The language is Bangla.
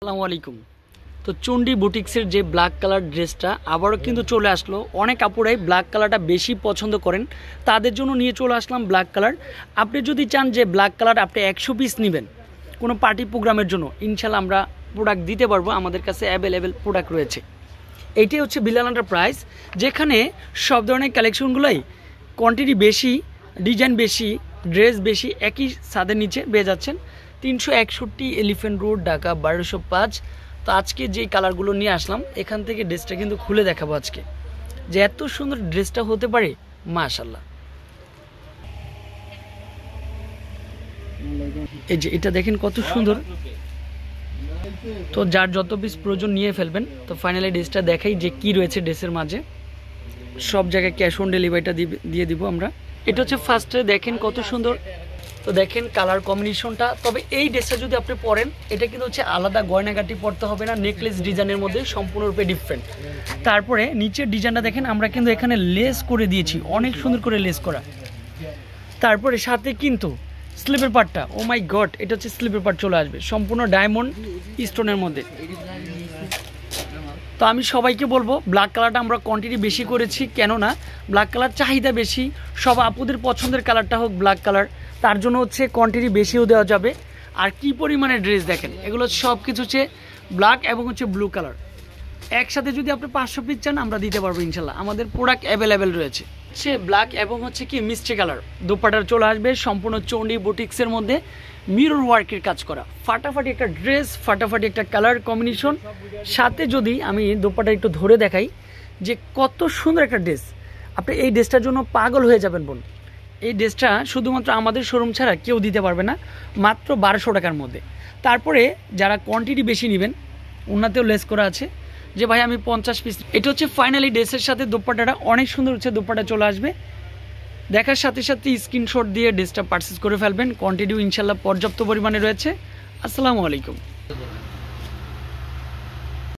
আসসালামু আলাইকুম। তো চন্ডী বুটিক্সের যে ব্ল্যাক কালার ড্রেসটা আবারও কিন্তু চলে আসলো। অনেক আপুরাই ব্ল্যাক কালারটা বেশি পছন্দ করেন, তাদের জন্য নিয়ে চলে আসলাম ব্ল্যাক কালার। আপনি যদি চান যে ব্ল্যাক কালার আপনি 100 পিস নেবেন কোনো পার্টি প্রোগ্রামের জন্য, ইনশাল্লাহ আমরা প্রোডাক্ট দিতে পারবো। আমাদের কাছে অ্যাভেলেবেল প্রোডাক্ট রয়েছে। এইটাই হচ্ছে বিলাল এন্টারপ্রাইজ, যেখানে সব ধরনের কালেকশনগুলোই কোয়ান্টিটি বেশি, ডিজাইন বেশি, ড্রেস বেশি, একই ছাদের নিচে পেয়ে যাচ্ছেন। 361 এলিফ্যান্ট রোড, ঢাকা 1205। তো আজকে যেই কালারগুলো নিয়ে আসলাম, এখান থেকে ড্রেসটা কিন্তু খুলে দেখাবো আজকে, যে এত সুন্দর ড্রেসটা হতে পারে। মাশাআল্লাহ, এই যে এটা দেখেন কত সুন্দর। তো যার যত পিস প্রয়োজন নিয়ে ফেলবেন। তো ফাইনালি ড্রেসটা দেখাই যে কি রয়েছে ড্রেসের মাঝে। সব জায়গায় ক্যাশ অন ডেলিভারিটা দিয়ে দিব আমরা। এটা হচ্ছে ফার্স্টে দেখেন কত সুন্দর। তো দেখেন কালার কম্বিনেশনটা। তবে এই ড্রেসটা যদি আপনি পরেন, এটা কিন্তু হচ্ছে আলাদা গয়নাগাটি পরতে হবে না, নেকলেস ডিজাইনের মধ্যে সম্পূর্ণরূপে ডিফারেন্ট। তারপরে নিচের ডিজাইনটা দেখেন, আমরা কিন্তু এখানে লেস করে দিয়েছি, অনেক সুন্দর করে লেস করা। তারপরে সাথে কিন্তু স্লিপের পার্টটা, ও মাই গড, এটা হচ্ছে স্লিপের পার্ট চলে আসবে সম্পূর্ণ ডায়মন্ড স্টোনের মধ্যে। তো আমি সবাইকে বলবো ব্ল্যাক কালারটা আমরা কোয়ান্টিটি বেশি করেছি, কেননা ব্ল্যাক কালার চাহিদা বেশি, সব আপুদের পছন্দের কালারটা হোক ব্ল্যাক কালার, তার জন্য হচ্ছে কোয়ান্টিটি বেশিও দেওয়া যাবে। আর কি পরিমাণে ড্রেস দেখেন, এগুলো সব কিছু হচ্ছে ব্ল্যাক এবং হচ্ছে ব্লু কালার। একসাথে যদি আপনি 500 পিস চান আমরা দিতে পারবো ইনশাল্লাহ, আমাদের প্রোডাক্ট অ্যাভেলেবেল রয়েছে। হচ্ছে ব্ল্যাক এবং হচ্ছে কি মিষ্টি কালার দোপাট্টা চলে আসবে সম্পূর্ণ চন্ডী বুটিক্সের মধ্যে, মিরর ওয়ার্কের কাজ করা, ফাটাফাটি একটা ড্রেস, ফাটাফাটি একটা কালার কম্বিনেশন। সাথে যদি আমি দোপাট্টা একটু ধরে দেখাই যে কত সুন্দর একটা ড্রেস, আপনি এই ড্রেসটার জন্য পাগল হয়ে যাবেন বোন। এই ড্রেসটা শুধুমাত্র আমাদের শোরুম ছাড়া কেউ দিতে পারবে না, মাত্র 1200 টাকার মধ্যে। তারপরে যারা কোয়ান্টিটি বেশি নেবেন, ওনাতেও লেস করা আছে যে ভাই আমি 50 পিস। এটা হচ্ছে ফাইনালি ড্রেসের সাথে দোপাট্টাটা অনেক সুন্দর হচ্ছে, দোপাট্টা চলে আসবে। দেখার সাথে সাথে স্ক্রিনশট দিয়ে ড্রেসটা পারচেস করে ফেলবেন। কোয়ান্টিটিও ইনশাল্লাহ পর্যাপ্ত পরিমাণে রয়েছে। আসসালামু আলাইকুম।